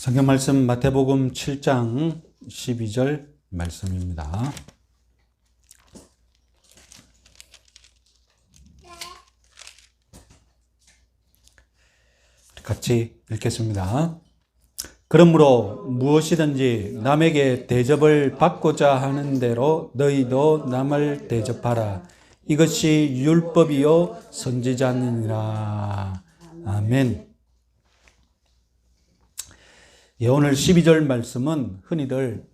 성경 말씀 마태복음 7장 12절 말씀입니다. 같이 읽겠습니다. 그러므로 무엇이든지 남에게 대접을 받고자 하는 대로 너희도 남을 대접하라. 이것이 율법이요 선지자니라. 아멘. 예, 오늘 12절 말씀은 흔히들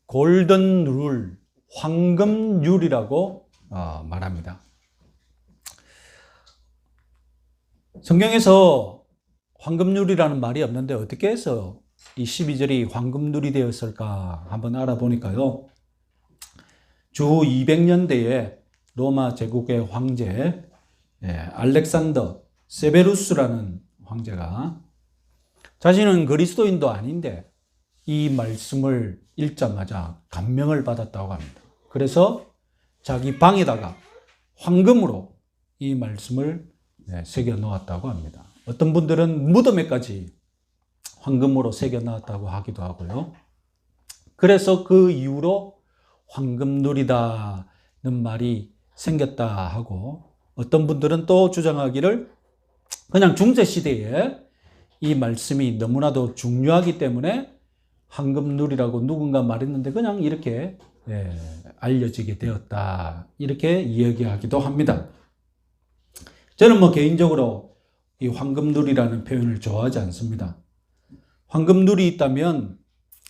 골든 룰, 황금률이라고 말합니다. 성경에서 황금률이라는 말이 없는데 어떻게 해서 이 12절이 황금률이 되었을까 한번 알아보니까요. 주 200년대에 로마 제국의 황제 알렉산더 세베루스라는 황제가 자신은 그리스도인도 아닌데 이 말씀을 읽자마자 감명을 받았다고 합니다. 그래서 자기 방에다가 황금으로 이 말씀을 새겨 놓았다고 합니다. 어떤 분들은 무덤에까지 황금으로 새겨 놓았다고 하기도 하고요. 그래서 그 이후로 황금누리다는 말이 생겼다 하고, 어떤 분들은 또 주장하기를 그냥 중세시대에 이 말씀이 너무나도 중요하기 때문에 황금누리라고 누군가 말했는데 그냥 이렇게 알려지게 되었다, 이렇게 이야기하기도 합니다. 저는 개인적으로 이 황금누리라는 표현을 좋아하지 않습니다. 황금누리 있다면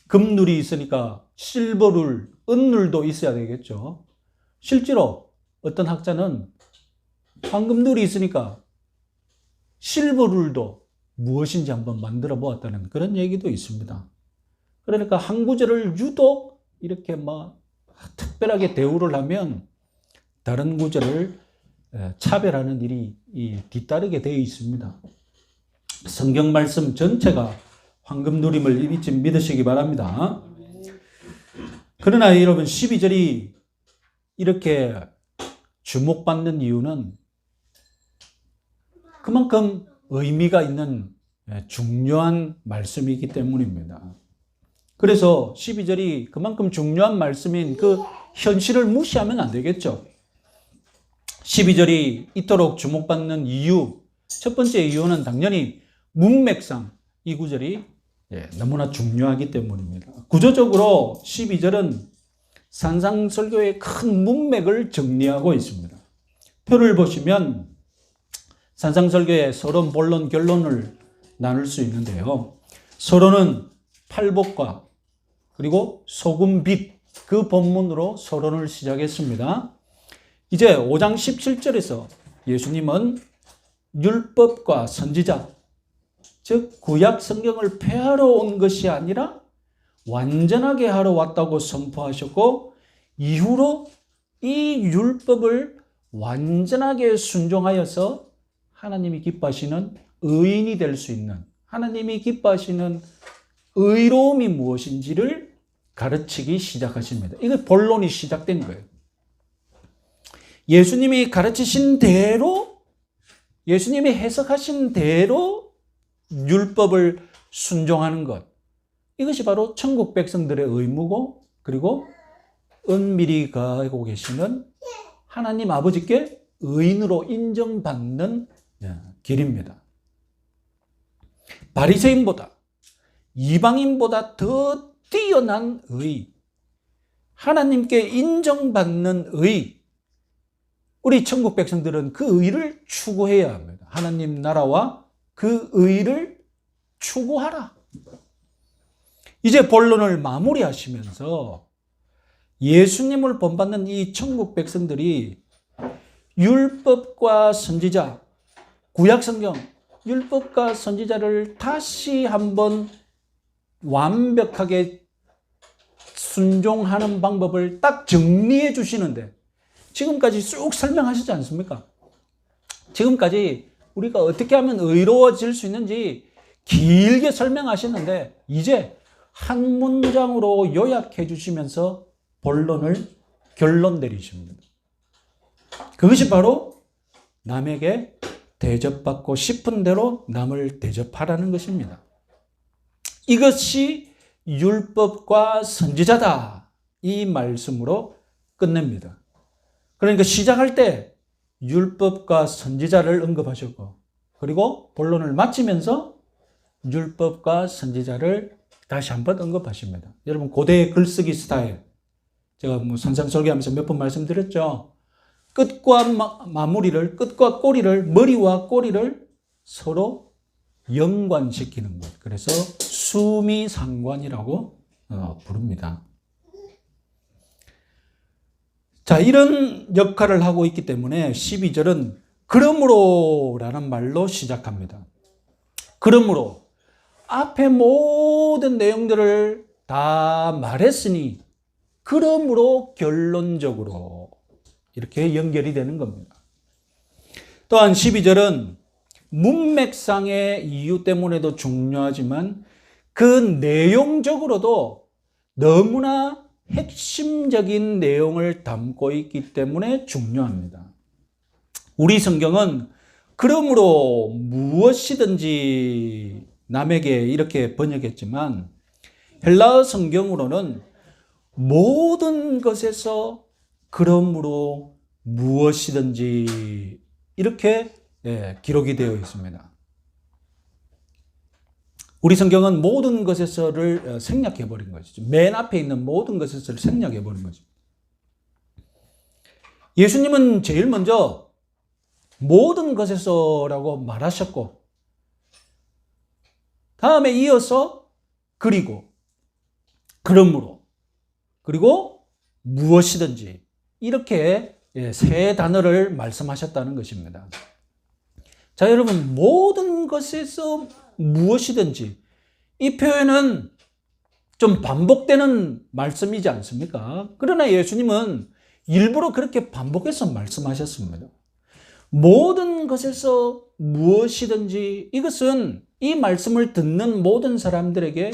금누리 있으니까 실버룰, 은룰도 있어야 되겠죠. 실제로 어떤 학자는 황금누리 있으니까 실버룰도 무엇인지 한번 만들어 보았다는 그런 얘기도 있습니다. 그러니까 한 구절을 유독 이렇게 특별하게 대우를 하면 다른 구절을 차별하는 일이 뒤따르게 되어 있습니다. 성경 말씀 전체가 황금누림을 믿으시기 바랍니다. 그러나 여러분, 12절이 이렇게 주목받는 이유는 그만큼 의미가 있는 중요한 말씀이기 때문입니다. 그래서 12절이 그만큼 중요한 말씀인 그 현실을 무시하면 안 되겠죠. 12절이 이토록 주목받는 이유, 첫 번째 이유는 당연히 문맥상 이 구절이 너무나 중요하기 때문입니다. 구조적으로 12절은 산상설교의 큰 문맥을 정리하고 있습니다. 표를 보시면 산상설교의 서론, 본론, 결론을 나눌 수 있는데요. 서론은 팔복과 그리고 소금, 빛, 그 본문으로 서론을 시작했습니다. 이제 5장 17절에서 예수님은 율법과 선지자, 즉 구약 성경을 폐하러 온 것이 아니라 완전하게 하러 왔다고 선포하셨고, 이후로 이 율법을 완전하게 순종하여서 하나님이 기뻐하시는 의인이 될 수 있는, 하나님이 기뻐하시는 의로움이 무엇인지를 가르치기 시작하십니다. 이거 본론이 시작된 거예요. 예수님이 가르치신 대로, 예수님이 해석하신 대로 율법을 순종하는 것, 이것이 바로 천국 백성들의 의무고, 그리고 은밀히 가고 계시는 하나님 아버지께 의인으로 인정받는 길입니다. 바리새인보다, 이방인보다 더 뛰어난 의, 하나님께 인정받는 의, 우리 천국 백성들은 그 의를 추구해야 합니다. 하나님 나라와 그 의를 추구하라. 이제 본론을 마무리하시면서 예수님을 본받는 이 천국 백성들이 율법과 선지자, 구약성경, 율법과 선지자를 다시 한번 완벽하게 순종하는 방법을 딱 정리해 주시는데, 지금까지 쭉 설명하시지 않습니까? 지금까지 우리가 어떻게 하면 의로워질 수 있는지 길게 설명하시는데, 이제 한 문장으로 요약해 주시면서 본론을 결론 내리십니다. 그것이 바로 남에게 대접받고 싶은 대로 남을 대접하라는 것입니다. 이것이 율법과 선지자다. 이 말씀으로 끝냅니다. 그러니까 시작할 때 율법과 선지자를 언급하셨고, 그리고 본론을 마치면서 율법과 선지자를 다시 한번 언급하십니다. 여러분, 고대의 글쓰기 스타일, 제가 산상설계하면서 몇 번 말씀드렸죠. 끝과 마무리를, 끝과 꼬리를, 머리와 꼬리를 서로 연관시키는 것. 그래서 수미상관이라고 부릅니다. 자, 이런 역할을 하고 있기 때문에 12절은 그러므로 라는 말로 시작합니다. 그러므로 앞에 모든 내용들을 다 말했으니 그러므로 결론적으로 이렇게 연결이 되는 겁니다. 또한 12절은 문맥상의 이유 때문에도 중요하지만 그 내용적으로도 너무나 핵심적인 내용을 담고 있기 때문에 중요합니다. 우리 성경은 그러므로 무엇이든지 남에게 이렇게 번역했지만 헬라어 성경으로는 모든 것에서 그러므로 무엇이든지 이렇게 기록이 되어 있습니다. 우리 성경은 모든 것에서를 생략해버린 것이죠. 맨 앞에 있는 모든 것에서를 생략해버린 거죠. 예수님은 제일 먼저 모든 것에서라고 말하셨고, 다음에 이어서 그리고, 그러므로, 그리고 무엇이든지 이렇게 세 단어를 말씀하셨다는 것입니다. 자, 여러분, 모든 것에서 무엇이든지 이 표현은 좀 반복되는 말씀이지 않습니까? 그러나 예수님은 일부러 그렇게 반복해서 말씀하셨습니다. 모든 것에서 무엇이든지 이것은 이 말씀을 듣는 모든 사람들에게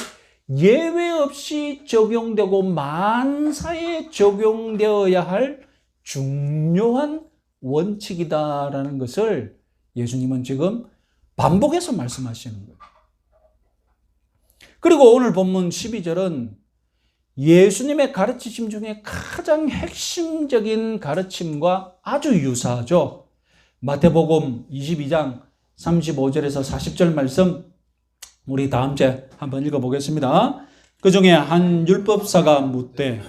예외 없이 적용되고 만사에 적용되어야 할 중요한 원칙이다라는 것을 예수님은 지금 반복해서 말씀하시는 거예요. 그리고 오늘 본문 12절은 예수님의 가르치심 중에 가장 핵심적인 가르침과 아주 유사하죠. 마태복음 22장 35절에서 40절 말씀 우리 다음 주에 한번 읽어보겠습니다. 그 중에 한 율법사가 묻되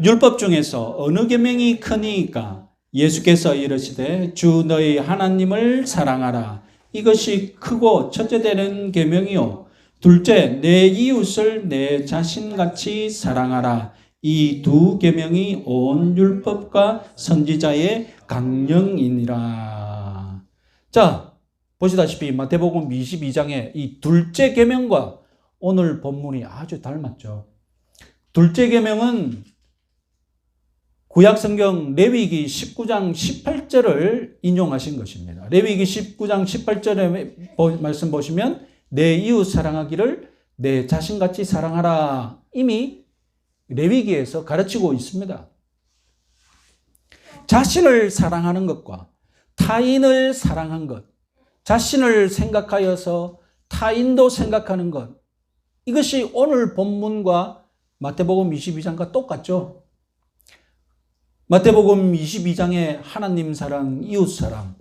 율법 중에서 어느 계명이 크니까? 예수께서 이르시되 주 너희 하나님을 사랑하라. 이것이 크고 첫째 되는 계명이요. 둘째 내 이웃을 내 자신같이 사랑하라. 이 두 계명이 온 율법과 선지자의 강령이니라. 자, 보시다시피 마태복음 22장의 이 둘째 계명과 오늘 본문이 아주 닮았죠. 둘째 계명은 구약성경 레위기 19장 18절을 인용하신 것입니다. 레위기 19장 18절의 말씀 보시면 내 이웃 사랑하기를 내 자신같이 사랑하라. 이미 레위기에서 가르치고 있습니다. 자신을 사랑하는 것과 타인을 사랑한 것, 자신을 생각하여서 타인도 생각하는 것, 이것이 오늘 본문과 마태복음 22장과 똑같죠. 마태복음 22장의 하나님 사랑, 이웃 사랑,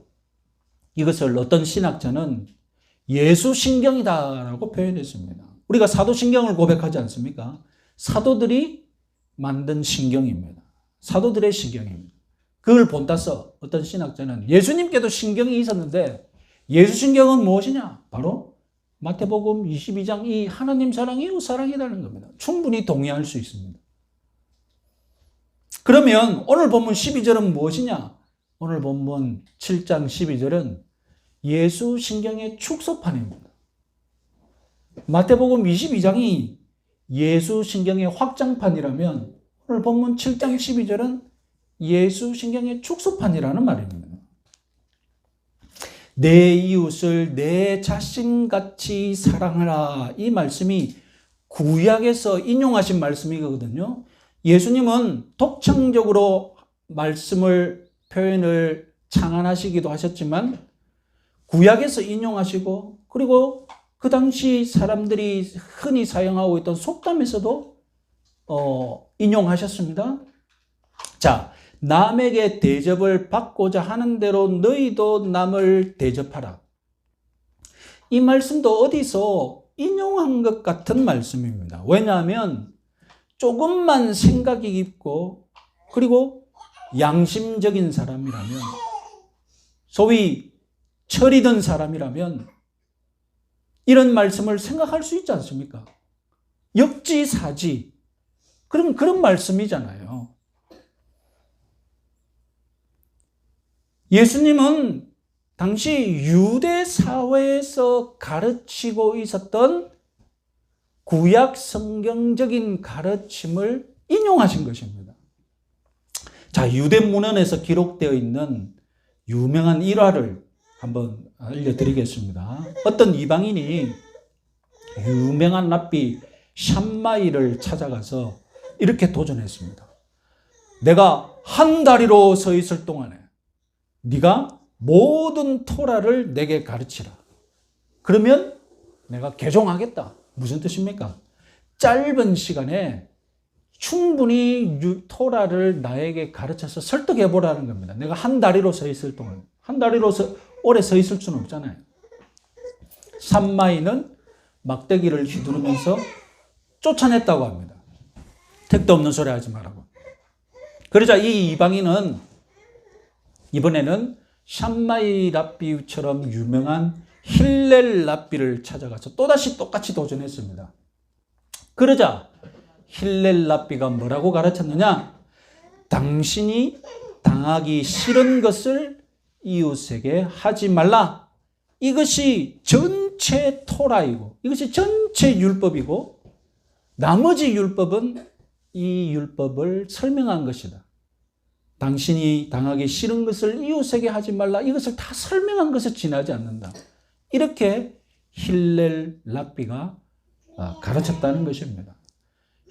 이것을 어떤 신학자는 예수신경이다라고 표현했습니다. 우리가 사도신경을 고백하지 않습니까? 사도들이 만든 신경입니다. 사도들의 신경입니다. 그걸 본따서 어떤 신학자는 예수님께도 신경이 있었는데 예수신경은 무엇이냐? 바로 마태복음 22장 이 하나님 사랑, 이웃 사랑이라는 겁니다. 충분히 동의할 수 있습니다. 그러면 오늘 본문 12절은 무엇이냐? 오늘 본문 7장 12절은 예수 신경의 축소판입니다. 마태복음 22장이 예수 신경의 확장판이라면 오늘 본문 7장 12절은 예수 신경의 축소판이라는 말입니다. 내 이웃을 내 자신같이 사랑하라. 이 말씀이 구약에서 인용하신 말씀이거든요. 예수님은 독창적으로 표현을 창안하시기도 하셨지만 구약에서 인용하시고 그리고 그 당시 사람들이 흔히 사용하고 있던 속담에서도 인용하셨습니다. 자, 남에게 대접을 받고자 하는 대로 너희도 남을 대접하라. 이 말씀도 어디서 인용한 것 같은 말씀입니다. 왜냐하면 조금만 생각이 깊고 그리고 양심적인 사람이라면, 소위 철이든 사람이라면 이런 말씀을 생각할 수 있지 않습니까? 역지사지. 그런 말씀이잖아요. 예수님은 당시 유대 사회에서 가르치고 있었던 구약 성경적인 가르침을 인용하신 것입니다. 자, 유대 문헌에서 기록되어 있는 유명한 일화를 한번 알려드리겠습니다. 어떤 이방인이 유명한 랍비 샴마이를 찾아가서 이렇게 도전했습니다. 내가 한 다리로 서 있을 동안에 네가 모든 토라를 내게 가르치라. 그러면 내가 개종하겠다. 무슨 뜻입니까? 짧은 시간에 충분히 토라를 나에게 가르쳐서 설득해 보라는 겁니다. 내가 한 다리로 서 있을 동안. 한 다리로 오래 서 있을 수는 없잖아요. 삼마이는 막대기를 휘두르면서 쫓아냈다고 합니다. 택도 없는 소리 하지 말라고. 그러자 이 이방인은 이번에는 샴마이 랍비처럼 유명한 힐렐 랍비를 찾아가서 또다시 똑같이 도전했습니다. 그러자 힐렐 랍비가 뭐라고 가르쳤느냐? 당신이 당하기 싫은 것을 이웃에게 하지 말라. 이것이 전체 토라이고 이것이 전체 율법이고 나머지 율법은 이 율법을 설명한 것이다. 당신이 당하기 싫은 것을 이웃에게 하지 말라. 이것을 다 설명한 것에 지나지 않는다. 이렇게 힐렐 랍비가 가르쳤다는 것입니다.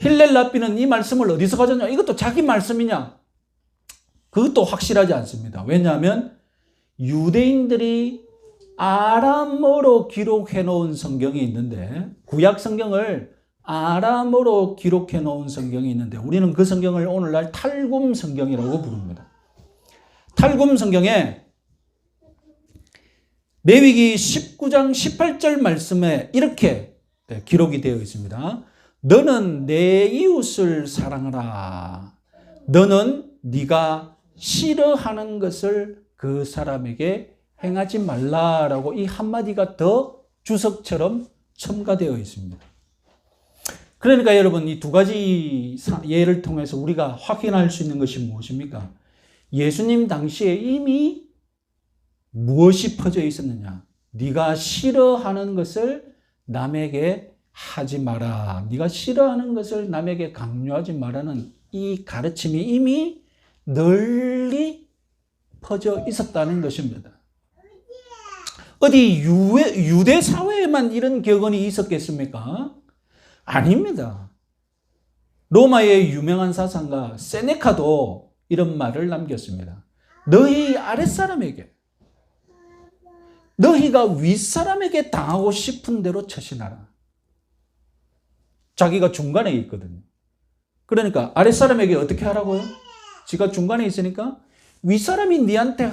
힐렐 랍비는 이 말씀을 어디서 가졌냐? 이것도 자기 말씀이냐? 그것도 확실하지 않습니다. 왜냐하면 유대인들이 아람어로 기록해 놓은 성경이 있는데, 구약 성경을 아람어로 기록해 놓은 성경이 있는데 우리는 그 성경을 오늘날 탈굼 성경이라고 부릅니다. 탈굼 성경에 레위기 19장 18절 말씀에 이렇게 기록이 되어 있습니다. 너는 내 이웃을 사랑하라. 너는 네가 싫어하는 것을 그 사람에게 행하지 말라라고 이 한마디가 더 주석처럼 첨가되어 있습니다. 그러니까 여러분, 이 두 가지 예를 통해서 우리가 확인할 수 있는 것이 무엇입니까? 예수님 당시에 이미 무엇이 퍼져 있었느냐? 네가 싫어하는 것을 남에게 하지 마라. 네가 싫어하는 것을 남에게 강요하지 마라는 이 가르침이 이미 널리 퍼져 있었다는 것입니다. 어디 유대 사회에만 이런 격언이 있었겠습니까? 아닙니다. 로마의 유명한 사상가 세네카도 이런 말을 남겼습니다. 너희 아랫사람에게, 너희가 윗사람에게 당하고 싶은 대로 처신하라. 자기가 중간에 있거든요. 그러니까 아랫사람에게 어떻게 하라고요? 지가 중간에 있으니까 윗사람이 네한테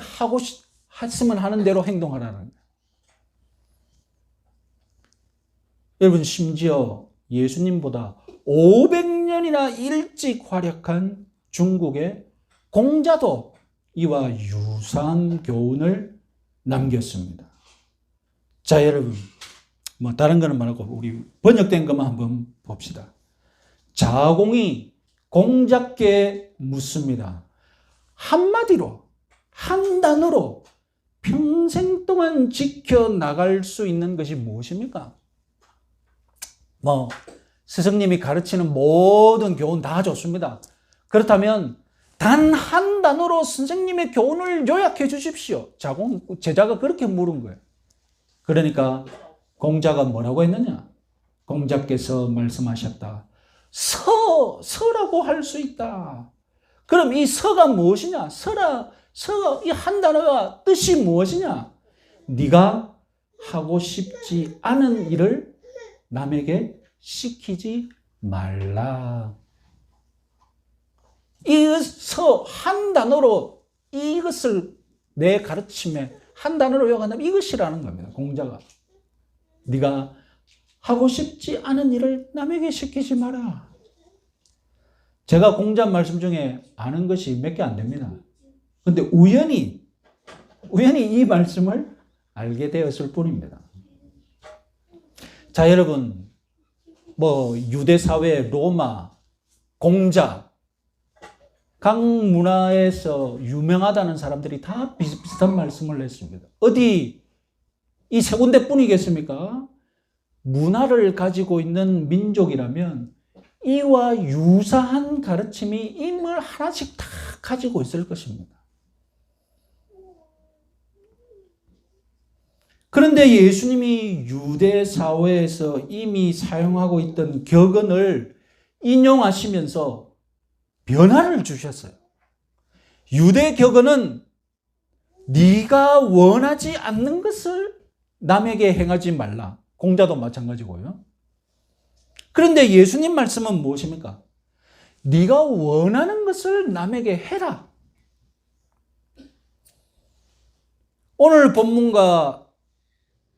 했으면 하는 대로 행동하라는 거예요. 여러분, 심지어 예수님보다 500년이나 일찍 활약한 중국의 공자도 이와 유사한 교훈을 남겼습니다. 자, 여러분, 다른 거는 말고 우리 번역된 것만 한번 봅시다. 자공이 공자께 묻습니다. 한마디로, 한 단어로 평생 동안 지켜나갈 수 있는 것이 무엇입니까? 스승님이 가르치는 모든 교훈 다 좋습니다. 그렇다면 단 한 단어로 선생님의 교훈을 요약해 주십시오. 제자가 그렇게 물은 거예요. 그러니까 공자가 뭐라고 했느냐? 공자께서 말씀하셨다. 서라고 할 수 있다. 그럼 이 서가 무엇이냐? 이 한 단어가 뜻이 무엇이냐? 네가 하고 싶지 않은 일을 남에게 시키지 말라. 이어서 한 단어로 이것을 내 가르침에 한 단어로 요약한다면 이것이라는 겁니다. 공자가. 네가 하고 싶지 않은 일을 남에게 시키지 마라. 제가 공자 말씀 중에 아는 것이 몇 개 안 됩니다. 근데 우연히 이 말씀을 알게 되었을 뿐입니다. 자, 여러분, 유대 사회, 로마, 공자, 각 문화에서 유명하다는 사람들이 다 비슷비슷한 말씀을 했습니다. 어디 이 세 군데뿐이겠습니까? 문화를 가지고 있는 민족이라면 이와 유사한 가르침이 인물 하나씩 다 가지고 있을 것입니다. 그런데 예수님이 유대 사회에서 이미 사용하고 있던 격언을 인용하시면서 변화를 주셨어요. 유대 격언은 네가 원하지 않는 것을 남에게 행하지 말라. 공자도 마찬가지고요. 그런데 예수님 말씀은 무엇입니까? 네가 원하는 것을 남에게 해라. 오늘 본문과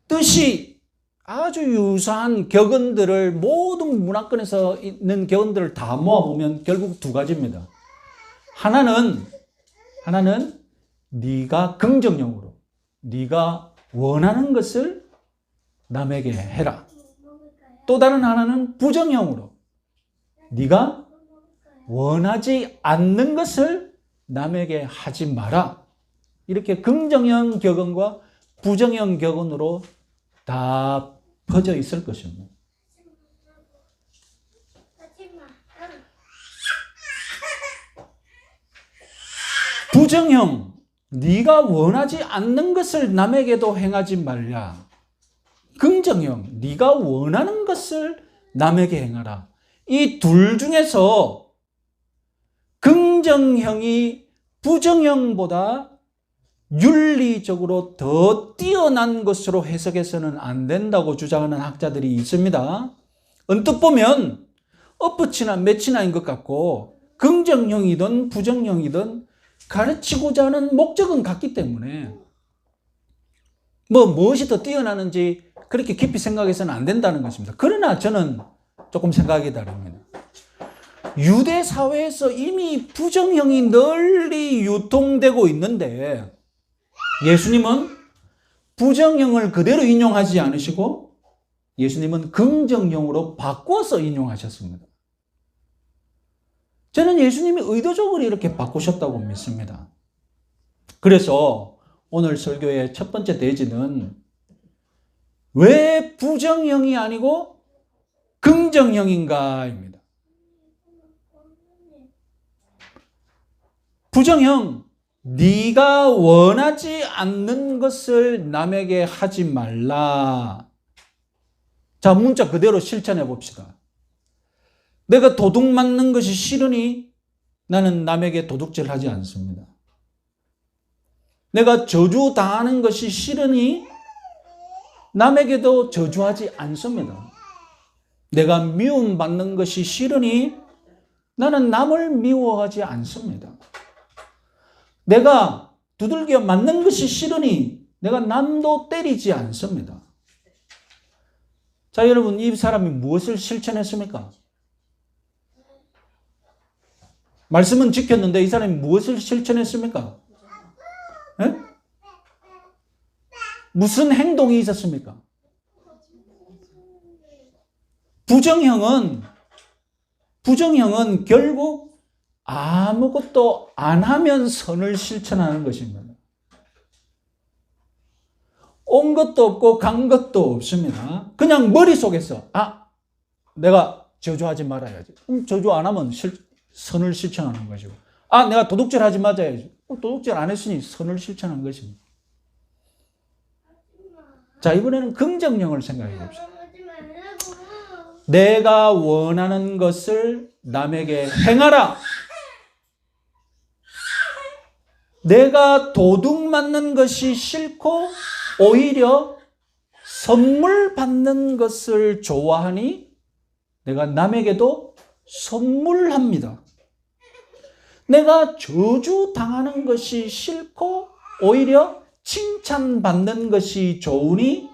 뜻이 아주 유사한 격언들을 모든 문화권에서 있는 격언들을 다 모아보면 결국 두 가지입니다. 하나는 네가 긍정형으로 네가 원하는 것을 남에게 해라. 또 다른 하나는 부정형으로 네가 원하지 않는 것을 남에게 하지 마라. 이렇게 긍정형 격언과 부정형 격언으로 다 퍼져 있을 것입니다. 부정형, 네가 원하지 않는 것을 남에게도 행하지 말라. 긍정형, 네가 원하는 것을 남에게 행하라. 이 둘 중에서 긍정형이 부정형보다 윤리적으로 더 뛰어난 것으로 해석해서는 안 된다고 주장하는 학자들이 있습니다. 언뜻 보면 엎어치나 매치나인 것 같고 긍정형이든 부정형이든 가르치고자 하는 목적은 같기 때문에 무엇이 더 뛰어나는지 그렇게 깊이 생각해서는 안 된다는 것입니다. 그러나 저는 조금 생각이 다릅니다. 유대 사회에서 이미 부정형이 널리 유통되고 있는데 예수님은 부정형을 그대로 인용하지 않으시고 예수님은 긍정형으로 바꿔서 인용하셨습니다. 저는 예수님이 의도적으로 이렇게 바꾸셨다고 믿습니다. 그래서 오늘 설교의 첫 번째 대지는 왜 부정형이 아니고 긍정형인가입니다. 부정형, 네가 원하지 않는 것을 남에게 하지 말라. 자, 문자 그대로 실천해 봅시다. 내가 도둑 맞는 것이 싫으니 나는 남에게 도둑질 하지 않습니다. 내가 저주 당하는 것이 싫으니 남에게도 저주하지 않습니다. 내가 미움받는 것이 싫으니 나는 남을 미워하지 않습니다. 내가 두들겨 맞는 것이 싫으니 내가 남도 때리지 않습니다. 자, 여러분, 이 사람이 무엇을 실천했습니까? 말씀은 지켰는데 이 사람이 무엇을 실천했습니까? 네? 무슨 행동이 있었습니까? 부정형은 결국 아무것도 안 하면 선을 실천하는 것입니다. 온 것도 없고 간 것도 없습니다. 그냥 머릿속에서 내가 저주하지 말아야지. 저주 안 하면 선을 실천하는 것이고 내가 도둑질 하지 말아야지. 도둑질 안 했으니 선을 실천한 것입니다. 자, 이번에는 긍정형을 생각해 봅시다. 내가 원하는 것을 남에게 행하라. 내가 도둑 맞는 것이 싫고 오히려 선물 받는 것을 좋아하니 내가 남에게도 선물합니다. 내가 저주당하는 것이 싫고 오히려 칭찬받는 것이 좋으니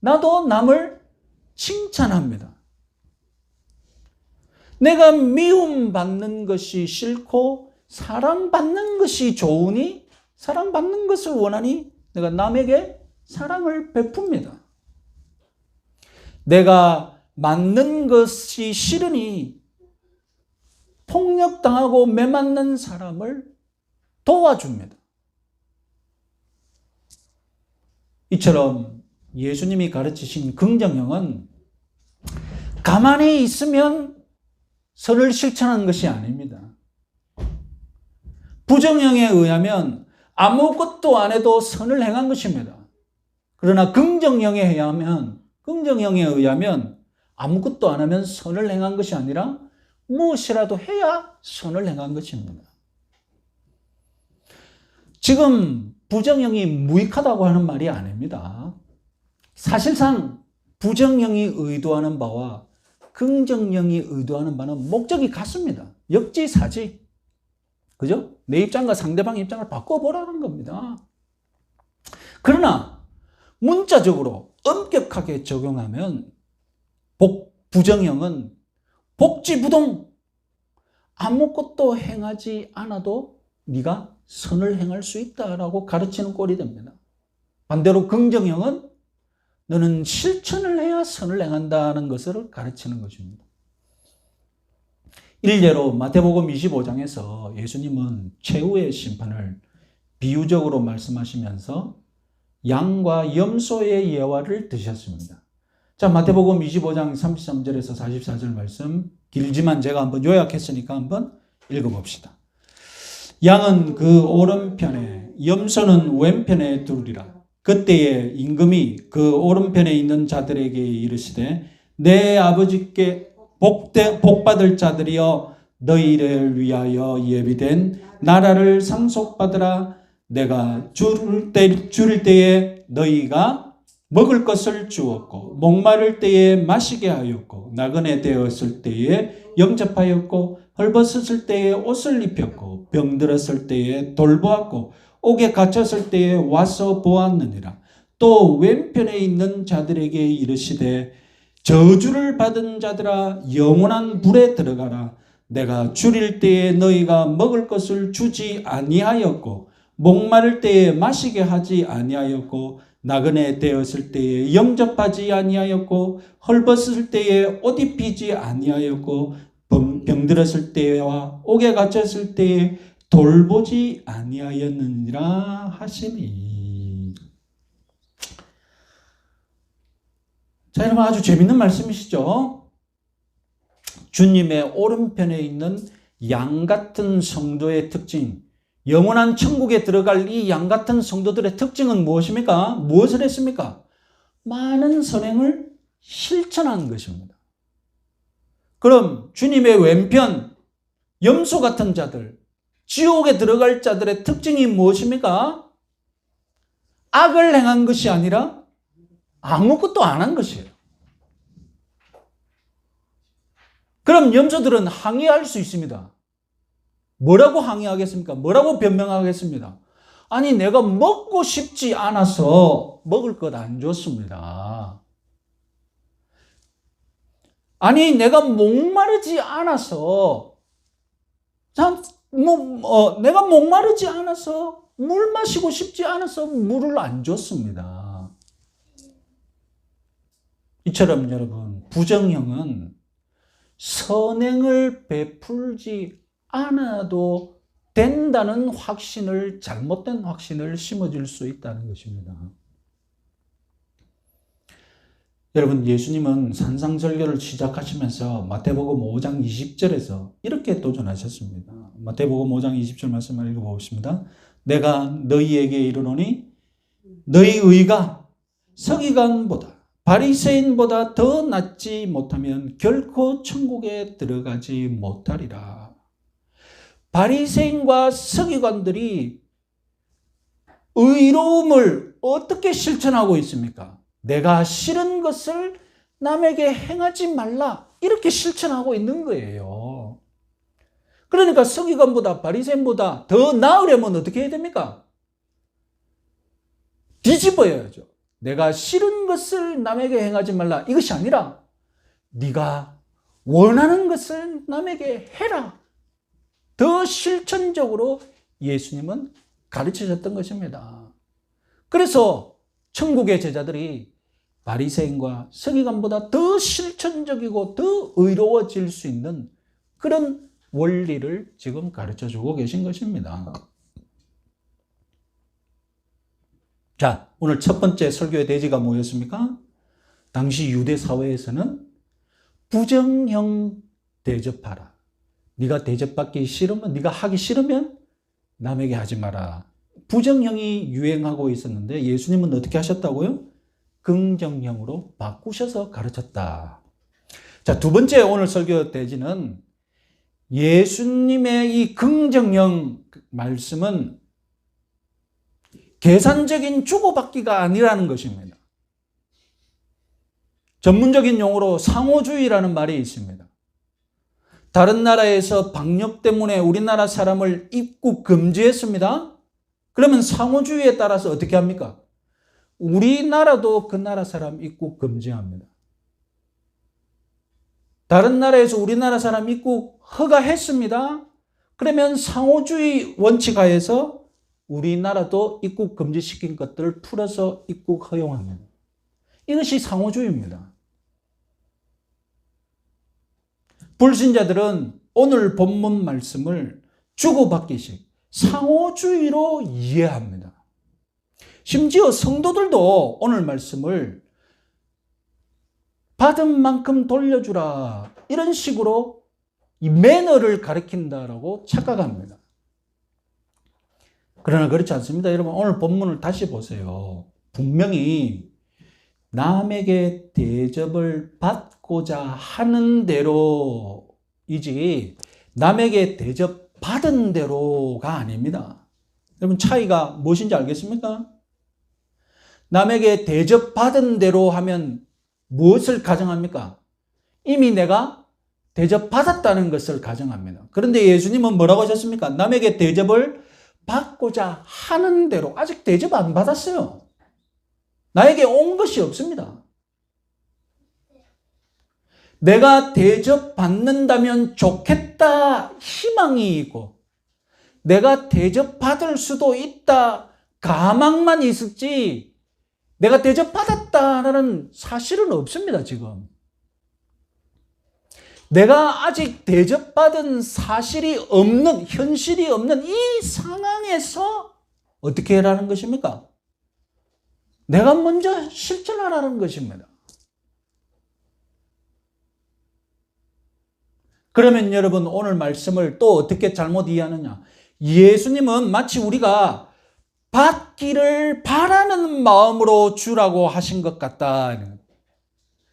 나도 남을 칭찬합니다. 내가 미움받는 것이 싫고 사랑받는 것이 좋으니 사랑받는 것을 원하니 내가 남에게 사랑을 베풉니다. 내가 맞는 것이 싫으니 폭력당하고 매맞는 사람을 도와줍니다. 이처럼 예수님이 가르치신 긍정형은 가만히 있으면 선을 실천하는 것이 아닙니다. 부정형에 의하면 아무것도 안 해도 선을 행한 것입니다. 그러나 긍정형에 의하면 아무것도 안 하면 선을 행한 것이 아니라 무엇이라도 해야 선을 행한 것입니다. 지금 부정형이 무익하다고 하는 말이 아닙니다. 사실상 부정형이 의도하는 바와 긍정형이 의도하는 바는 목적이 같습니다. 역지사지. 그죠? 내 입장과 상대방 입장을 바꿔보라는 겁니다. 그러나 문자적으로 엄격하게 적용하면 부정형은 복지부동 아무것도 행하지 않아도 네가 선을 행할 수 있다라고 가르치는 꼴이 됩니다. 반대로 긍정형은 너는 실천을 해야 선을 행한다는 것을 가르치는 것입니다. 일례로 마태복음 25장에서 예수님은 최후의 심판을 비유적으로 말씀하시면서 양과 염소의 예화를 드셨습니다. 자, 마태복음 25장 33절에서 44절 말씀 길지만 제가 한번 요약했으니까 한번 읽어봅시다. 양은 그 오른편에 복소는 왼편에 두리라. 그때에 임금이 그 오른편에 있는 자들에게 이르시되 내 아버지께 복받을 자들이여 너희를 위하여 예비된 나라를 상속받으라. 내가 줄일 때에 너희가 먹을 것을 주었고 목마를 때에 마시게 하였고 나그네 되었을 때에 영접하였고 헐벗었을 때에 옷을 입혔고 병들었을 때에 돌보았고 옥에 갇혔을 때에 와서 보았느니라. 또 왼편에 있는 자들에게 이르시되 저주를 받은 자들아 영원한 불에 들어가라. 내가 줄일 때에 너희가 먹을 것을 주지 아니하였고 목마를 때에 마시게 하지 아니하였고 나그네 되었을 때에 영접하지 아니하였고 헐벗을 때에 옷 입히지 아니하였고 병들었을 때와 옥에 갇혔을 때에 돌보지 아니하였느니라 하시니. 자, 여러분 아주 재밌는 말씀이시죠? 주님의 오른편에 있는 양 같은 성도의 특징, 영원한 천국에 들어갈 이 양 같은 성도들의 특징은 무엇입니까? 무엇을 했습니까? 많은 선행을 실천한 것입니다. 그럼 주님의 왼편, 염소 같은 자들, 지옥에 들어갈 자들의 특징이 무엇입니까? 악을 행한 것이 아니라 아무것도 안 한 것이에요. 그럼 염소들은 항의할 수 있습니다. 뭐라고 항의하겠습니까? 뭐라고 변명하겠습니까? 아니 내가 먹고 싶지 않아서 먹을 것 안 줬습니다. 아니 내가 목마르지 않아서 내가 목마르지 않아서 물 마시고 싶지 않아서 물을 안 줬습니다. 이처럼 여러분 부정형은 선행을 베풀지 않아도 된다는 확신을 잘못된 확신을 심어줄 수 있다는 것입니다. 여러분 예수님은 산상설교를 시작하시면서 마태복음 5장 20절에서 이렇게 도전하셨습니다. 마태복음 5장 20절 말씀을 읽어보겠습니다. 내가 너희에게 이르노니 너희 의가 서기관보다 바리새인보다 더 낫지 못하면 결코 천국에 들어가지 못하리라. 바리새인과 서기관들이 의로움을 어떻게 실천하고 있습니까? 내가 싫은 것을 남에게 행하지 말라. 이렇게 실천하고 있는 거예요. 그러니까 서기관보다 바리새인보다 더 나으려면 어떻게 해야 됩니까? 뒤집어야죠. 내가 싫은 것을 남에게 행하지 말라. 이것이 아니라 네가 원하는 것을 남에게 해라. 더 실천적으로 예수님은 가르치셨던 것입니다. 그래서 천국의 제자들이 바리새인과 서기관보다 더 실천적이고 더 의로워질 수 있는 그런 원리를 지금 가르쳐주고 계신 것입니다. 자, 오늘 첫 번째 설교의 대지가 뭐였습니까? 당시 유대 사회에서는 부정형 대접하라. 네가 대접받기 싫으면, 네가 하기 싫으면 남에게 하지 마라. 부정형이 유행하고 있었는데 예수님은 어떻게 하셨다고요? 긍정형으로 바꾸셔서 가르쳤다. 자, 두 번째 오늘 설교 대지는 예수님의 이 긍정형 말씀은 계산적인 주고받기가 아니라는 것입니다. 전문적인 용어로 상호주의라는 말이 있습니다. 다른 나라에서 방역 때문에 우리나라 사람을 입국 금지했습니다. 그러면 상호주의에 따라서 어떻게 합니까? 우리나라도 그 나라 사람 입국 금지합니다. 다른 나라에서 우리나라 사람 입국 허가했습니다. 그러면 상호주의 원칙하에서 우리나라도 입국 금지시킨 것들을 풀어서 입국 허용합니다. 이것이 상호주의입니다. 불신자들은 오늘 본문 말씀을 주고받기식 상호주의로 이해합니다. 심지어 성도들도 오늘 말씀을 받은 만큼 돌려주라 이런 식으로 이 매너를 가리킨다라고 착각합니다. 그러나 그렇지 않습니다. 여러분 오늘 본문을 다시 보세요. 분명히 남에게 대접을 받고자 하는 대로이지 남에게 대접받은 대로가 아닙니다. 여러분 차이가 무엇인지 알겠습니까? 남에게 대접받은 대로 하면 무엇을 가정합니까? 이미 내가 대접받았다는 것을 가정합니다. 그런데 예수님은 뭐라고 하셨습니까? 남에게 대접을 받고자 하는 대로. 아직 대접 안 받았어요. 나에게 온 것이 없습니다. 내가 대접받는다면 좋겠다 희망이 있고 내가 대접받을 수도 있다 가망만 있을지 내가 대접받았다는 사실은 없습니다. 지금 내가 아직 대접받은 사실이 없는 현실이 없는 이 상황에서 어떻게 하라는 것입니까? 내가 먼저 실천하라는 것입니다. 그러면 여러분 오늘 말씀을 또 어떻게 잘못 이해하느냐? 예수님은 마치 우리가 받기를 바라는 마음으로 주라고 하신 것 같다.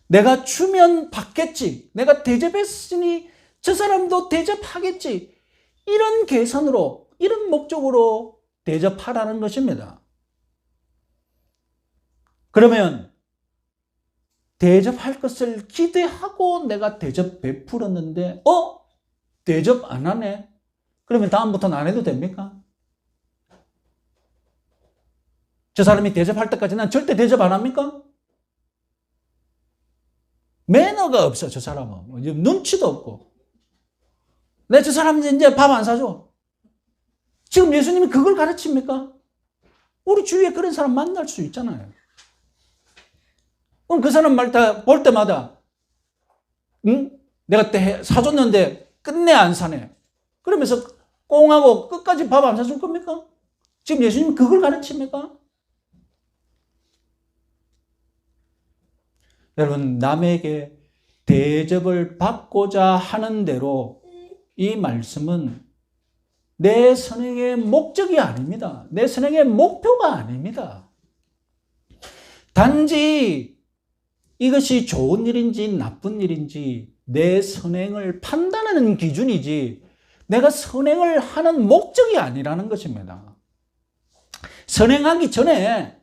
내가 주면 받겠지. 내가 대접했으니 저 사람도 대접하겠지. 이런 계산으로, 이런 목적으로 대접하라는 것입니다. 그러면 대접할 것을 기대하고 내가 대접 베풀었는데 대접 안 하네? 그러면 다음부터는 안 해도 됩니까? 저 사람이 대접할 때까지 난 절대 대접 안 합니까? 매너가 없어, 저 사람은. 눈치도 없고. 내 저 사람 이제 밥 안 사줘. 지금 예수님이 그걸 가르칩니까? 우리 주위에 그런 사람 만날 수 있잖아요. 그럼 그 사람 말 볼 때마다, 내가 사줬는데 끝내 안 사네. 그러면서 꽁하고 끝까지 밥 안 사줄 겁니까? 지금 예수님 그걸 가르칩니까? 여러분, 남에게 대접을 받고자 하는 대로 이 말씀은 내 선행의 목적이 아닙니다. 내 선행의 목표가 아닙니다. 단지 이것이 좋은 일인지 나쁜 일인지 내 선행을 판단하는 기준이지 내가 선행을 하는 목적이 아니라는 것입니다. 선행하기 전에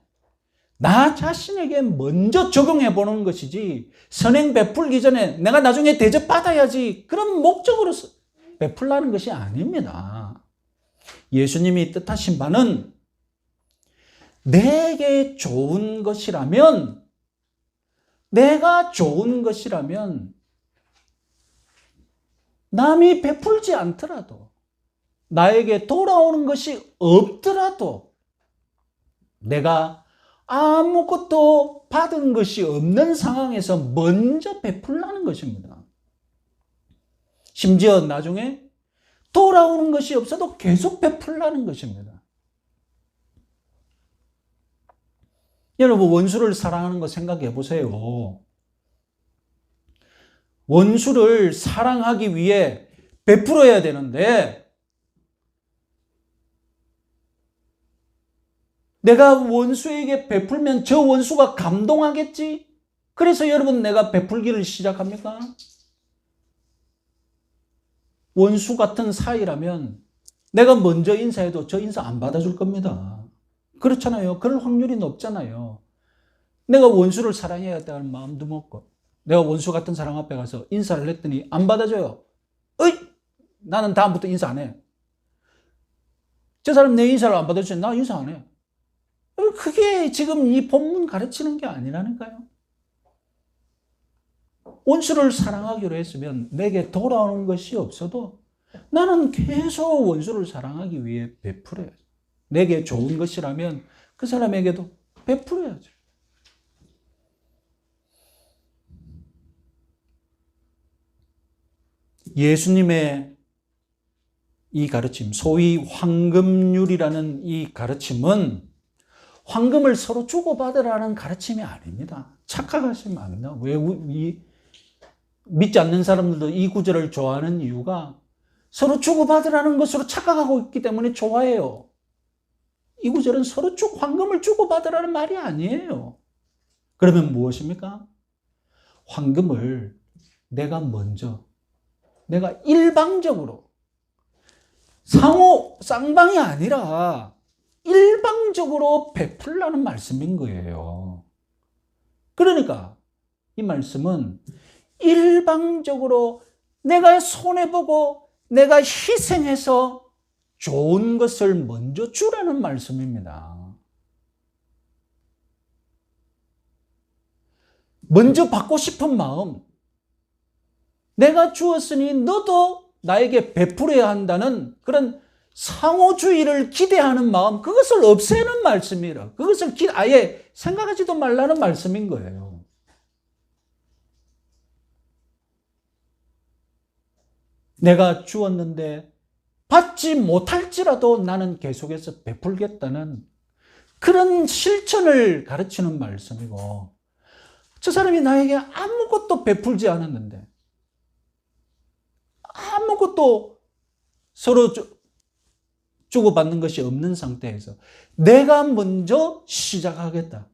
나 자신에게 먼저 적용해 보는 것이지, 선행 베풀기 전에 내가 나중에 대접받아야지 그런 목적으로 베풀라는 것이 아닙니다. 예수님이 뜻하신 바는 내게 좋은 것이라면, 내가 좋은 것이라면 남이 베풀지 않더라도, 나에게 돌아오는 것이 없더라도 내가 아무것도 받은 것이 없는 상황에서 먼저 베풀라는 것입니다. 심지어 나중에 돌아오는 것이 없어도 계속 베풀라는 것입니다. 여러분, 원수를 사랑하는 거 생각해 보세요. 원수를 사랑하기 위해 베풀어야 되는데, 내가 원수에게 베풀면 저 원수가 감동하겠지? 그래서 여러분, 내가 베풀기를 시작합니까? 원수 같은 사이라면 내가 먼저 인사해도 저 인사 안 받아줄 겁니다. 그렇잖아요. 그럴 확률이 높잖아요. 내가 원수를 사랑해야겠다는 마음도 먹고, 내가 원수 같은 사람 앞에 가서 인사를 했더니 안 받아줘요. 어이! 나는 다음부터 인사 안 해. 저 사람 내 인사를 안 받아주면 나 인사 안 해. 그게 지금 이 본문 가르치는 게 아니라니까요. 원수를 사랑하기로 했으면 내게 돌아오는 것이 없어도 나는 계속 원수를 사랑하기 위해 베풀어야죠. 내게 좋은 것이라면 그 사람에게도 베풀어야죠. 예수님의 이 가르침, 소위 황금률이라는 이 가르침은 황금을 서로 주고받으라는 가르침이 아닙니다. 착각하시면 안 돼요. 왜 믿지 않는 사람들도 이 구절을 좋아하는 이유가 서로 주고받으라는 것으로 착각하고 있기 때문에 좋아해요. 이 구절은 서로 황금을 주고받으라는 말이 아니에요. 그러면 무엇입니까? 황금을 내가 먼저, 내가 일방적으로, 쌍방이 아니라 일방적으로 베풀라는 말씀인 거예요. 그러니까 이 말씀은 일방적으로 내가 손해보고 내가 희생해서 좋은 것을 먼저 주라는 말씀입니다. 먼저 받고 싶은 마음, 내가 주었으니 너도 나에게 베풀어야 한다는 그런 상호주의를 기대하는 마음, 그것을 없애는 말씀이라. 그것을 아예 생각하지도 말라는 말씀인 거예요. 내가 주었는데 받지 못할지라도 나는 계속해서 베풀겠다는 그런 실천을 가르치는 말씀이고, 저 사람이 나에게 아무것도 베풀지 않았는데, 아무것도 서로 주고받는 것이 없는 상태에서 내가 먼저 시작하겠다.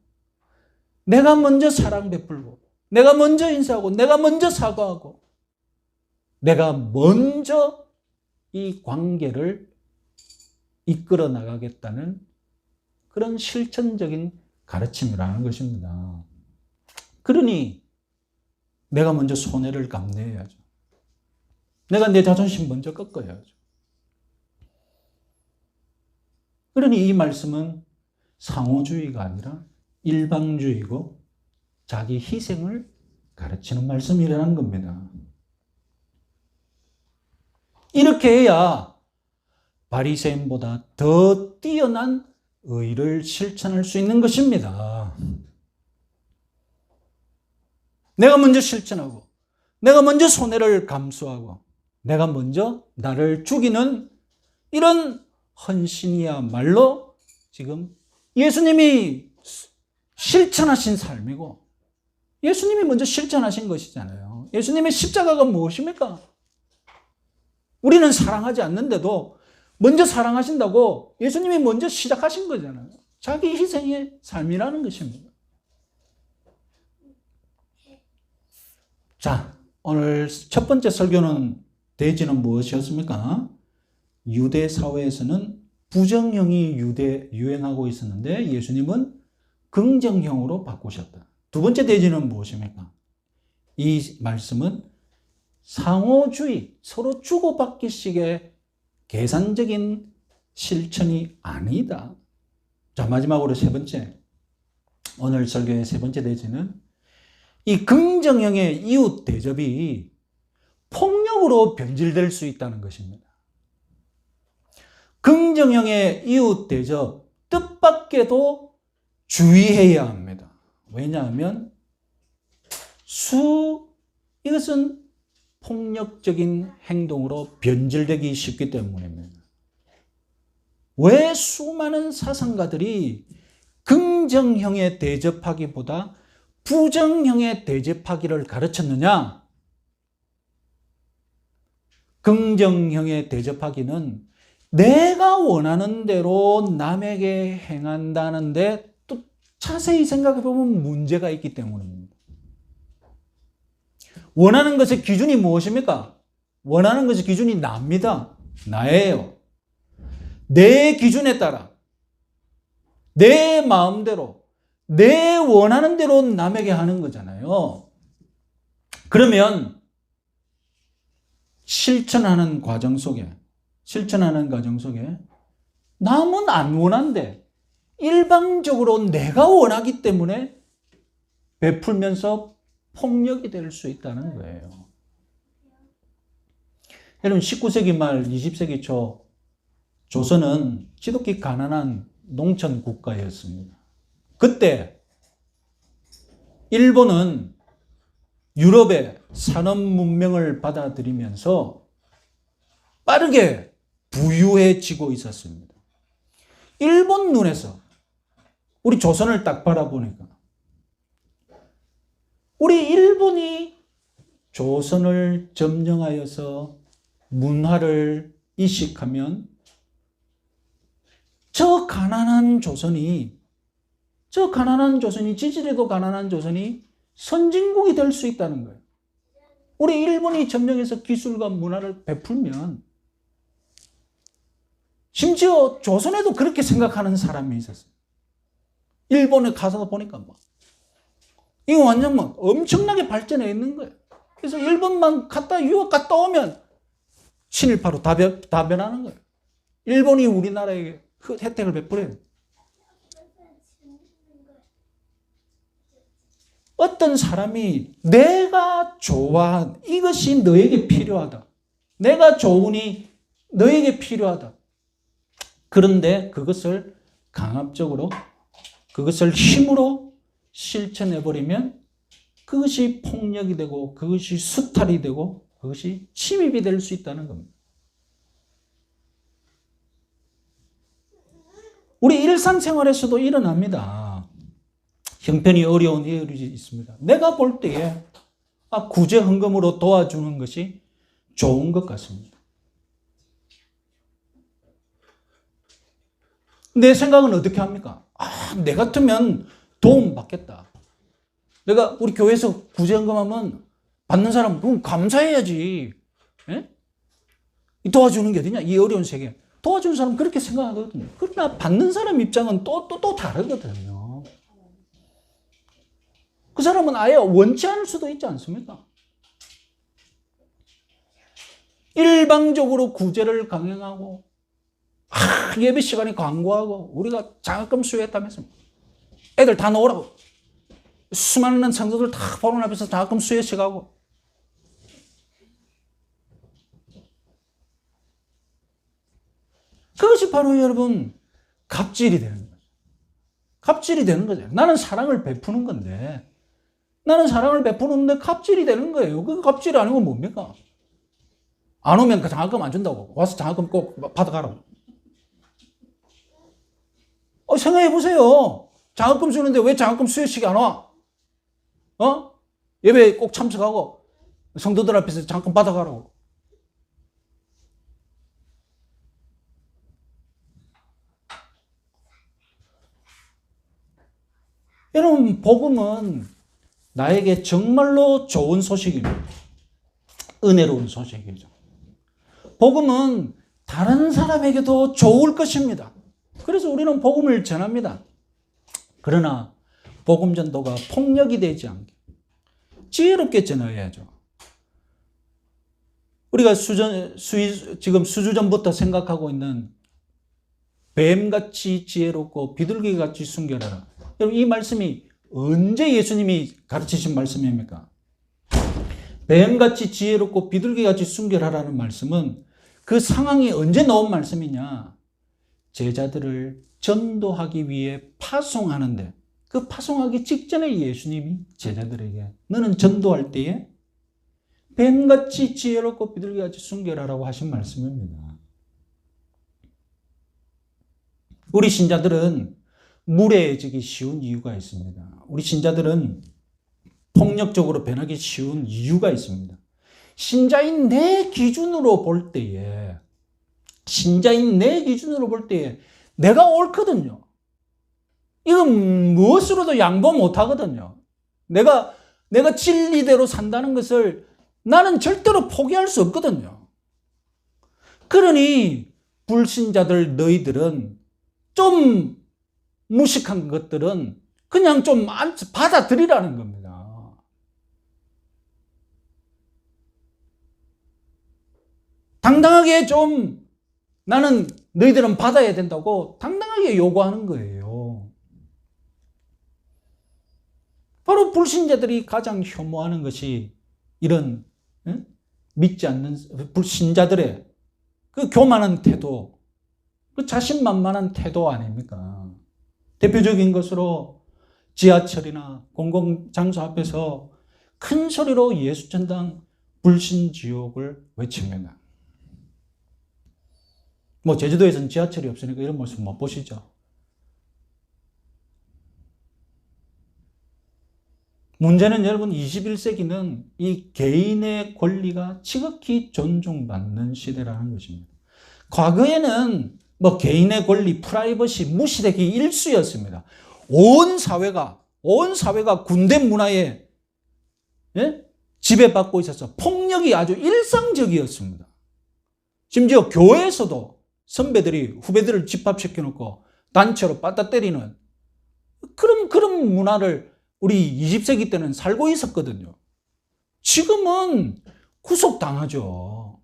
내가 먼저 사랑 베풀고, 내가 먼저 인사하고, 내가 먼저 사과하고, 내가 먼저 이 관계를 이끌어 나가겠다는 그런 실천적인 가르침이라는 것입니다. 그러니 내가 먼저 손해를 감내해야죠. 내가 내 자존심 먼저 꺾어야죠. 그러니 이 말씀은 상호주의가 아니라 일방주의고 자기 희생을 가르치는 말씀이라는 겁니다. 이렇게 해야 바리새인보다 더 뛰어난 의를 실천할 수 있는 것입니다. 내가 먼저 실천하고, 내가 먼저 손해를 감수하고, 내가 먼저 나를 죽이는 이런 헌신이야말로 지금 예수님이 실천하신 삶이고, 예수님이 먼저 실천하신 것이잖아요. 예수님의 십자가가 무엇입니까? 우리는 사랑하지 않는데도 먼저 사랑하신다고 예수님이 먼저 시작하신 거잖아요. 자기 희생의 삶이라는 것입니다. 자, 오늘 첫 번째 설교는 대지는 무엇이었습니까? 유대 사회에서는 부정형이 유행하고 있었는데 예수님은 긍정형으로 바꾸셨다. 두 번째 대지는 무엇입니까? 이 말씀은 상호주의, 서로 주고받기식의 계산적인 실천이 아니다. 자, 마지막으로 세 번째. 오늘 설교의 세 번째 대지는 이 긍정형의 이웃 대접이 폭력으로 변질될 수 있다는 것입니다. 긍정형의 이웃 대접, 뜻밖에도 주의해야 합니다. 왜냐하면 이것은 폭력적인 행동으로 변질되기 쉽기 때문입니다. 왜 수많은 사상가들이 긍정형의 대접하기보다 부정형의 대접하기를 가르쳤느냐? 긍정형의 대접하기는 내가 원하는 대로 남에게 행한다는데 또 자세히 생각해 보면 문제가 있기 때문입니다. 원하는 것의 기준이 무엇입니까? 원하는 것의 기준이 나입니다. 나예요. 내 기준에 따라 내 마음대로 내 원하는 대로 남에게 하는 거잖아요. 그러면 실천하는 과정 속에 남은 안 원한데 일방적으로 내가 원하기 때문에 베풀면서 폭력이 될 수 있다는 거예요. 여러분 19세기 말 20세기 초 조선은 지독히 가난한 농촌 국가였습니다. 그때 일본은 유럽의 산업 문명을 받아들이면서 빠르게 부유해지고 있었습니다. 일본 눈에서 우리 조선을 딱 바라보니까 우리 일본이 조선을 점령하여서 문화를 이식하면 저 가난한 조선이 지질에도 가난한 조선이 선진국이 될 수 있다는 거예요. 우리 일본이 점령해서 기술과 문화를 베풀면 심지어 조선에도 그렇게 생각하는 사람이 있었어요. 일본에 가서 보니까 이거 완전 엄청나게 발전해 있는 거예요. 그래서 일본만 유학 갔다 오면 친일파로 다 변하는 거예요. 일본이 우리나라에게 혜택을 베풀어요. 어떤 사람이 내가 좋아한 이것이 너에게 필요하다. 내가 좋으니 너에게 필요하다. 그런데 그것을 강압적으로 그것을 힘으로 실천해버리면 그것이 폭력이 되고 그것이 수탈이 되고 그것이 침입이 될 수 있다는 겁니다. 우리 일상생활에서도 일어납니다. 형편이 어려운 일이 있습니다. 내가 볼 때에 구제헌금으로 도와주는 것이 좋은 것 같습니다. 내 생각은 어떻게 합니까? 내 같으면 도움 받겠다. 내가 우리 교회에서 구제헌금 하면 받는 사람 그럼 감사해야지. 예? 도와주는 게 어디냐? 이 어려운 세계. 도와주는 사람 그렇게 생각하거든요. 그러나 받는 사람 입장은 또 다르거든요. 그 사람은 아예 원치 않을 수도 있지 않습니까? 일방적으로 구제를 강행하고 예배 시간에 광고하고 우리가 장학금 수여했다면서 애들 다 넣으라고 수많은 성도들 다 보는 앞에서 장학금 수여식 하고 그것이 바로 여러분 갑질이 되는 거죠. 갑질이 되는 거죠. 나는 사랑을 베푸는 건데 나는 사랑을 베푸는데 갑질이 되는 거예요. 그 갑질이 아니고 뭡니까? 안 오면 그 장학금 안 준다고. 와서 장학금 꼭 받아가라고. 생각해 보세요. 장학금 주는데 왜 장학금 수여식이 안 와? 예배에 꼭 참석하고 성도들 앞에서 장학금 받아가라고. 여러분, 복음은 나에게 정말로 좋은 소식입니다. 은혜로운 소식이죠. 복음은 다른 사람에게도 좋을 것입니다. 그래서 우리는 복음을 전합니다. 그러나 복음 전도가 폭력이 되지 않게 지혜롭게 전해야죠. 우리가 지금 수주전부터 생각하고 있는 뱀같이 지혜롭고 비둘기같이 순결하라. 여러분, 이 말씀이 언제 예수님이 가르치신 말씀입니까? 뱀같이 지혜롭고 비둘기같이 순결하라는 말씀은 그 상황이 언제 나온 말씀이냐? 제자들을 전도하기 위해 파송하는데, 그 파송하기 직전에 예수님이 제자들에게 너는 전도할 때에 뱀같이 지혜롭고 비둘기같이 순결하라고 하신 말씀입니다. 우리 신자들은 무례해지기 쉬운 이유가 있습니다. 우리 신자들은 폭력적으로 변하기 쉬운 이유가 있습니다. 신자인 내 기준으로 볼 때에 내가 옳거든요. 이건 무엇으로도 양보 못 하거든요. 내가 진리대로 산다는 것을 나는 절대로 포기할 수 없거든요. 그러니 불신자들 너희들은 좀 무식한 것들은 그냥 좀 받아들이라는 겁니다. 당당하게 좀 나는 너희들은 받아야 된다고 당당하게 요구하는 거예요. 바로 불신자들이 가장 혐오하는 것이 이런 믿지 않는 불신자들의 그 교만한 태도, 그 자신만만한 태도 아닙니까? 대표적인 것으로 지하철이나 공공장소 앞에서 큰 소리로 예수전당 불신지옥을 외칩니다. 제주도에서는 지하철이 없으니까 이런 모습 못 보시죠. 문제는 여러분 21세기는 이 개인의 권리가 지극히 존중받는 시대라는 것입니다. 과거에는 개인의 권리, 프라이버시 무시되기 일쑤였습니다. 온 사회가 군대 문화에 지배받고 있어서 폭력이 아주 일상적이었습니다. 심지어 교회에서도 선배들이 후배들을 집합시켜 놓고 단체로 빠따 때리는 그런 문화를 우리 20세기 때는 살고 있었거든요. 지금은 구속당하죠.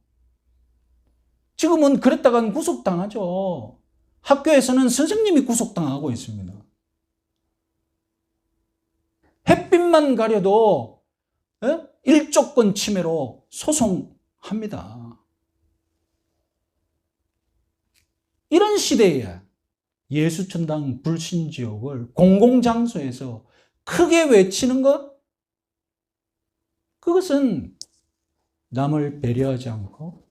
지금은 그랬다간 구속당하죠. 학교에서는 선생님이 구속당하고 있습니다. 햇빛만 가려도 일조권 침해로 소송합니다. 이런 시대에 예수천당 불신지옥을 공공장소에서 크게 외치는 것, 그것은 남을 배려하지 않고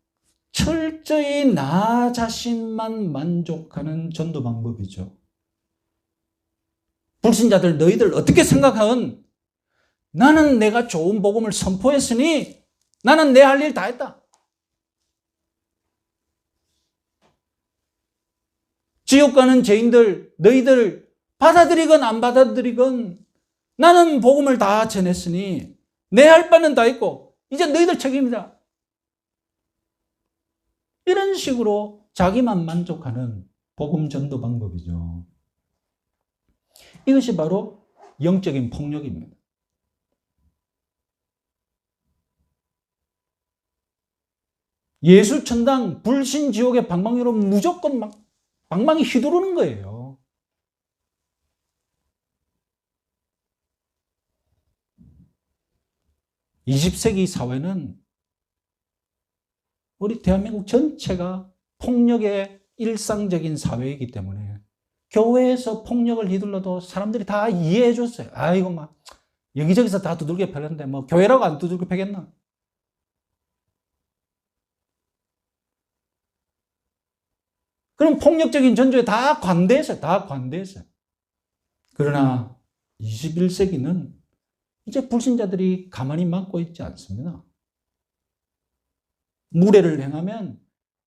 철저히 나 자신만 만족하는 전도 방법이죠. 불신자들 너희들 어떻게 생각하건 나는 내가 좋은 복음을 선포했으니 나는 내 할 일 다 했다. 지옥 가는 죄인들 너희들 받아들이건 안 받아들이건 나는 복음을 다 전했으니 내 할 바는 다 했고 이제 너희들 책임이다. 이런 식으로 자기만 만족하는 복음 전도 방법이죠. 이것이 바로 영적인 폭력입니다. 예수천당 불신지옥의 방망이로 무조건 방망이 휘두르는 거예요. (20세기) 사회는 우리 대한민국 전체가 폭력의 일상적인 사회이기 때문에 교회에서 폭력을 휘둘러도 사람들이 다 이해해 줬어요. 아이고 여기저기서 다 두들겨 패는데 교회라고 안 두들겨 패겠나? 그럼 폭력적인 전조에 다 관대했어요. 그러나 21세기는 이제 불신자들이 가만히 막고 있지 않습니다. 무례를 행하면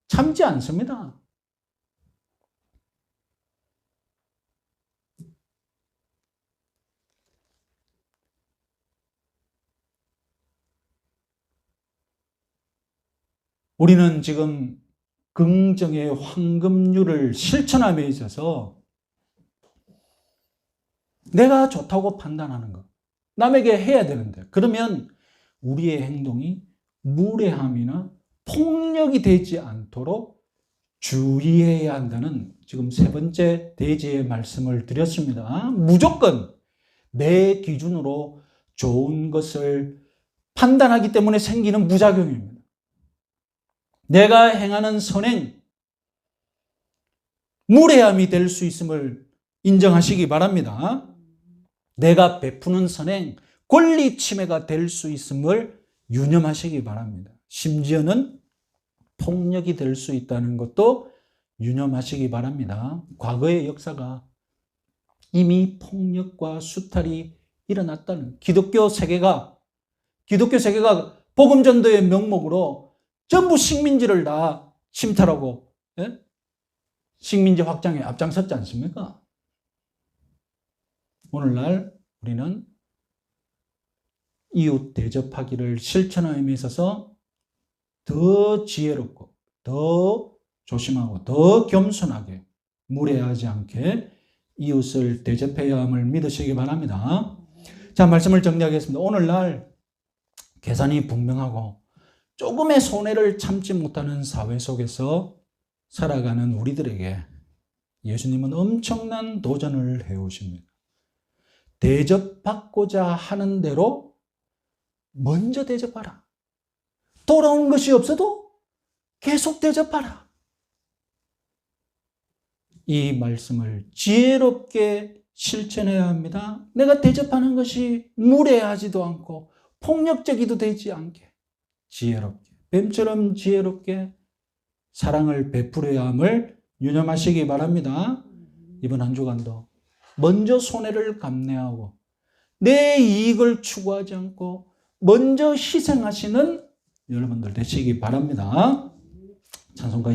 참지 않습니다. 우리는 지금 긍정의 황금률을 실천함에 있어서 내가 좋다고 판단하는 거. 남에게 해야 되는데. 그러면 우리의 행동이 무례함이나 폭력이 되지 않도록 주의해야 한다는 지금 세 번째 대지의 말씀을 드렸습니다. 무조건 내 기준으로 좋은 것을 판단하기 때문에 생기는 부작용입니다. 내가 행하는 선행, 무례함이 될 수 있음을 인정하시기 바랍니다. 내가 베푸는 선행, 권리 침해가 될 수 있음을 유념하시기 바랍니다. 심지어는 폭력이 될 수 있다는 것도 유념하시기 바랍니다. 과거의 역사가 이미 폭력과 수탈이 일어났다는 기독교 세계가 복음전도의 명목으로 전부 식민지를 다 침탈하고 식민지 확장에 앞장섰지 않습니까? 오늘날 우리는 이웃 대접하기를 실천함에 있어서 더 지혜롭고 더 조심하고 더 겸손하게 무례하지 않게 이웃을 대접해야 함을 믿으시기 바랍니다. 자, 말씀을 정리하겠습니다. 오늘날 계산이 분명하고 조금의 손해를 참지 못하는 사회 속에서 살아가는 우리들에게 예수님은 엄청난 도전을 해오십니다. 대접받고자 하는 대로 먼저 대접하라. 돌아온 것이 없어도 계속 대접하라. 이 말씀을 지혜롭게 실천해야 합니다. 내가 대접하는 것이 무례하지도 않고 폭력적이도 되지 않게 지혜롭게, 뱀처럼 지혜롭게 사랑을 베풀어야 함을 유념하시기 바랍니다. 이번 한 주간도 먼저 손해를 감내하고 내 이익을 추구하지 않고 먼저 희생하시는 여러분들 되시기 바랍니다. 찬송가